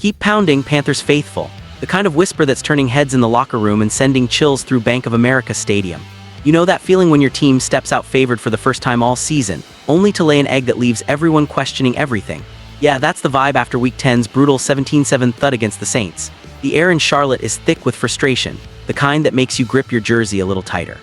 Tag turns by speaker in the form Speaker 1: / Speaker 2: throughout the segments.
Speaker 1: Keep pounding, Panthers faithful. The kind of whisper that's turning heads in the locker room and sending chills through Bank of America Stadium. You know that feeling when your team steps out favored for the first time all season, only to lay an egg that leaves everyone questioning everything. Yeah, that's the vibe after Week 10's brutal 17-7 thud against the Saints. The air in Charlotte is thick with frustration, the kind that makes you grip your jersey a little tighter.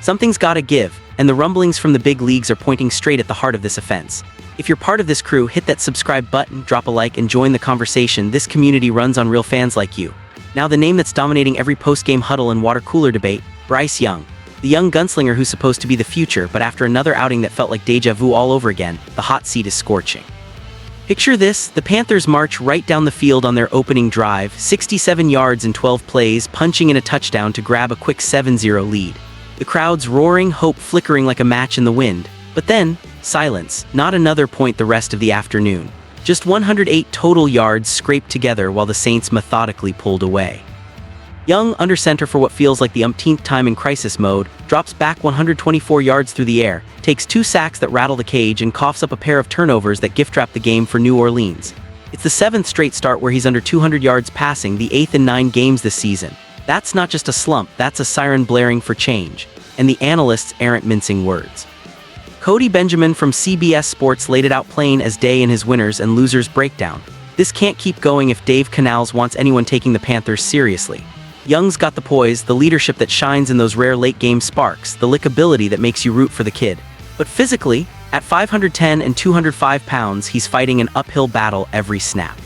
Speaker 1: Something's gotta give, and the rumblings from the big leagues are pointing straight at the heart of this offense. If you're part of this crew, hit that subscribe button, drop a like, and join the conversation. This community runs on real fans like you. Now the name that's dominating every post-game huddle and water cooler debate, Bryce Young. The young gunslinger who's supposed to be the future, but after another outing that felt like deja vu all over again, the hot seat is scorching. Picture this, the Panthers march right down the field on their opening drive, 67 yards in 12 plays, punching in a touchdown to grab a quick 7-0 lead. The crowd's roaring, hope flickering like a match in the wind. But then, silence, not another point the rest of the afternoon. Just 108 total yards scraped together while the Saints methodically pulled away. Young, under center for what feels like the umpteenth time in crisis mode, drops back 124 yards through the air, takes 2 sacks that rattle the cage, and coughs up a pair of turnovers that gift-wrap the game for New Orleans. It's the 7th straight start where he's under 200 yards passing, the 8th in 9 games this season. That's not just a slump, that's a siren blaring for change. And the analysts aren't mincing words. Cody Benjamin from CBS Sports laid it out plain as day in his winners and losers breakdown. This can't keep going if Dave Canales wants anyone taking the Panthers seriously. Young's got the poise, the leadership that shines in those rare late-game sparks, the lickability that makes you root for the kid. But physically, at 510 and 205 pounds, he's fighting an uphill battle every snap.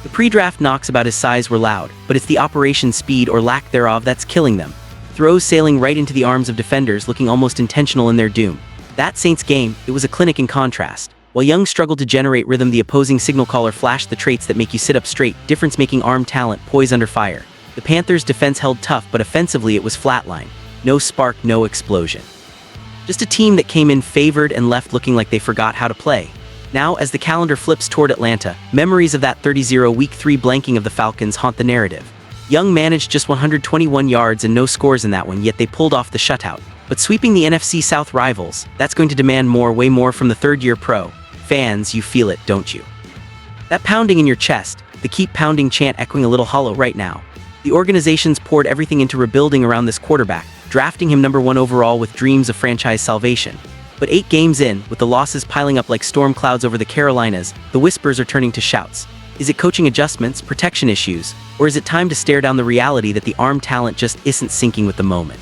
Speaker 1: The pre-draft knocks about his size were loud, but it's the operation speed or lack thereof that's killing them. Throws sailing right into the arms of defenders, looking almost intentional in their doom. That Saints game, it was a clinic in contrast. While Young struggled to generate rhythm, the opposing signal caller flashed the traits that make you sit up straight, difference-making arm talent, poise under fire. The Panthers' defense held tough, but offensively it was flatline. No spark, no explosion. Just a team that came in favored and left looking like they forgot how to play. Now, as the calendar flips toward Atlanta, memories of that 30-0 Week 3 blanking of the Falcons haunt the narrative. Young managed just 121 yards and no scores in that one, yet they pulled off the shutout. But sweeping the NFC South rivals, that's going to demand more, way more from the third-year pro. Fans, you feel it, don't you? That pounding in your chest, the keep pounding chant echoing a little hollow right now. The organization's poured everything into rebuilding around this quarterback, drafting him number 1 overall with dreams of franchise salvation. But 8 games in, with the losses piling up like storm clouds over the Carolinas, the whispers are turning to shouts. Is it coaching adjustments, protection issues, or is it time to stare down the reality that the arm talent just isn't syncing with the moment?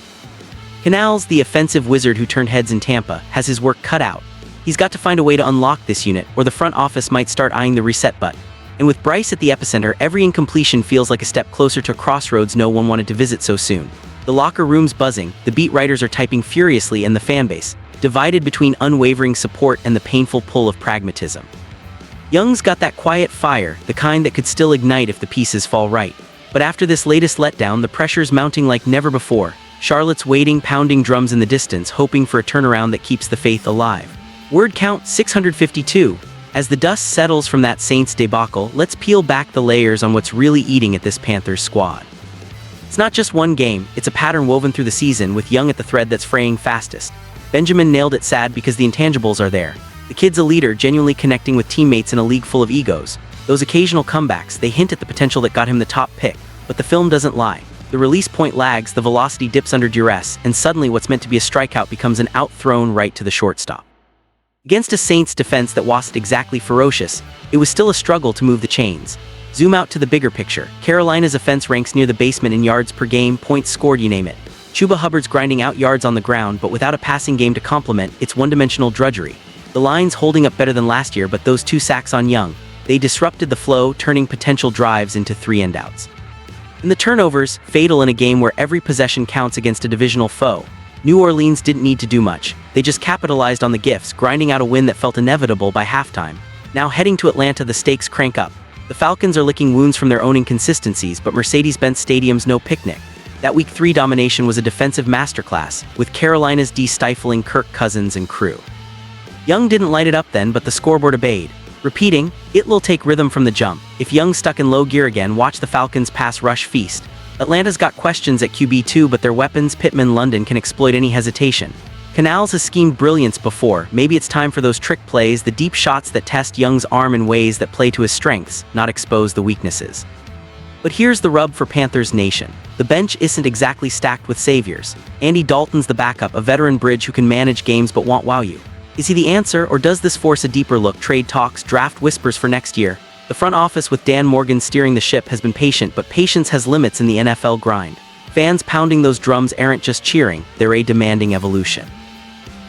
Speaker 1: Canales, the offensive wizard who turned heads in Tampa, has his work cut out. He's got to find a way to unlock this unit, or the front office might start eyeing the reset button. And with Bryce at the epicenter, every incompletion feels like a step closer to a crossroads no one wanted to visit so soon. The locker room's buzzing, the beat writers are typing furiously, and the fanbase, divided between unwavering support and the painful pull of pragmatism. Young's got that quiet fire, the kind that could still ignite if the pieces fall right. But after this latest letdown, the pressure's mounting like never before. Charlotte's waiting, pounding drums in the distance, hoping for a turnaround that keeps the faith alive. Word count 652. As the dust settles from that Saints debacle, let's peel back the layers on what's really eating at this Panthers squad. It's not just one game, it's a pattern woven through the season, with Young at the thread that's fraying fastest. Benjamin nailed it sad because the intangibles are there. The kid's a leader, genuinely connecting with teammates in a league full of egos. Those occasional comebacks, they hint at the potential that got him the top pick. But the film doesn't lie. The release point lags, the velocity dips under duress, and suddenly what's meant to be a strikeout becomes an out thrown right to the shortstop. Against a Saints defense that wasn't exactly ferocious, it was still a struggle to move the chains. Zoom out to the bigger picture. Carolina's offense ranks near the basement in yards per game, points scored, you name it. Chuba Hubbard's grinding out yards on the ground, but without a passing game to complement, it's one-dimensional drudgery. The line's holding up better than last year, but those 2 sacks on Young, they disrupted the flow, turning potential drives into 3 end-outs. And the turnovers, fatal in a game where every possession counts against a divisional foe. New Orleans didn't need to do much. They just capitalized on the gifts, grinding out a win that felt inevitable by halftime. Now heading to Atlanta, the stakes crank up. The Falcons are licking wounds from their own inconsistencies, but Mercedes-Benz Stadium's no picnic. That Week 3 domination was a defensive masterclass, with Carolina's D stifling Kirk Cousins and crew. Young didn't light it up then, but the scoreboard obeyed. Repeating, it will take rhythm from the jump. If Young's stuck in low gear again, watch the Falcons' pass rush feast. Atlanta's got questions at QB2, but their weapons, Pittman, London, can exploit any hesitation. Canals has schemed brilliance before. Maybe it's time for those trick plays, the deep shots that test Young's arm in ways that play to his strengths, not expose the weaknesses. But here's the rub for Panthers Nation. The bench isn't exactly stacked with saviors. Andy Dalton's the backup, a veteran bridge who can manage games but won't wow you. Is he the answer, or does this force a deeper look? Trade talks, draft whispers for next year. The front office with Dan Morgan steering the ship has been patient, but patience has limits in the NFL grind. Fans pounding those drums aren't just cheering, they're a demanding evolution.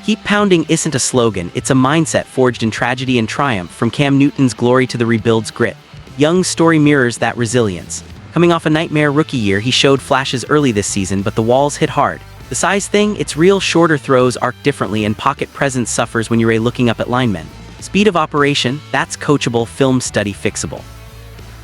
Speaker 1: Keep pounding isn't a slogan, it's a mindset forged in tragedy and triumph, from Cam Newton's glory to the rebuild's grit. Young's story mirrors that resilience. Coming off a nightmare rookie year, he showed flashes early this season, but the walls hit hard. The size thing, it's real. Shorter throws arc differently, and pocket presence suffers when you're looking up at linemen. Speed of operation, that's coachable, film study fixable.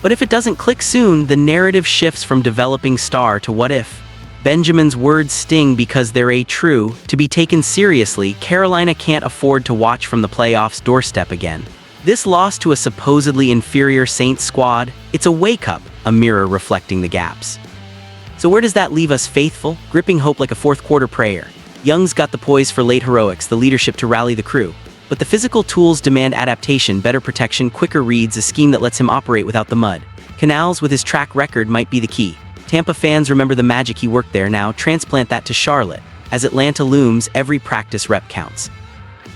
Speaker 1: But if it doesn't click soon, the narrative shifts from developing star to what if. Benjamin's words sting because they're a true. To be taken seriously, Carolina can't afford to watch from the playoffs' doorstep again. This loss to a supposedly inferior Saints squad, it's a wake-up, a mirror reflecting the gaps. So where does that leave us, faithful? Gripping hope like a fourth-quarter prayer. Young's got the poise for late heroics, the leadership to rally the crew. But the physical tools demand adaptation, better protection, quicker reads, a scheme that lets him operate without the mud. Canals, with his track record, might be the key. Tampa fans remember the magic he worked there. Now transplant that to Charlotte. As Atlanta looms, every practice rep counts.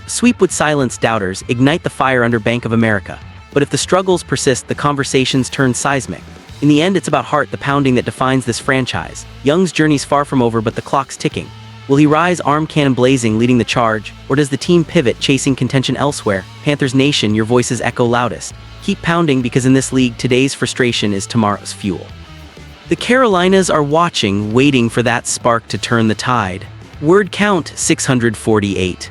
Speaker 1: Sweep would silence doubters, ignite the fire under Bank of America. But if the struggles persist, the conversations turn seismic. In the end, it's about heart, the pounding that defines this franchise. Young's journey's far from over, but the clock's ticking. Will he rise, arm cannon blazing, leading the charge, or does the team pivot, chasing contention elsewhere? Panthers Nation, your voices echo loudest. Keep pounding, because in this league, today's frustration is tomorrow's fuel. The Carolinas are watching, waiting for that spark to turn the tide. Word count 648.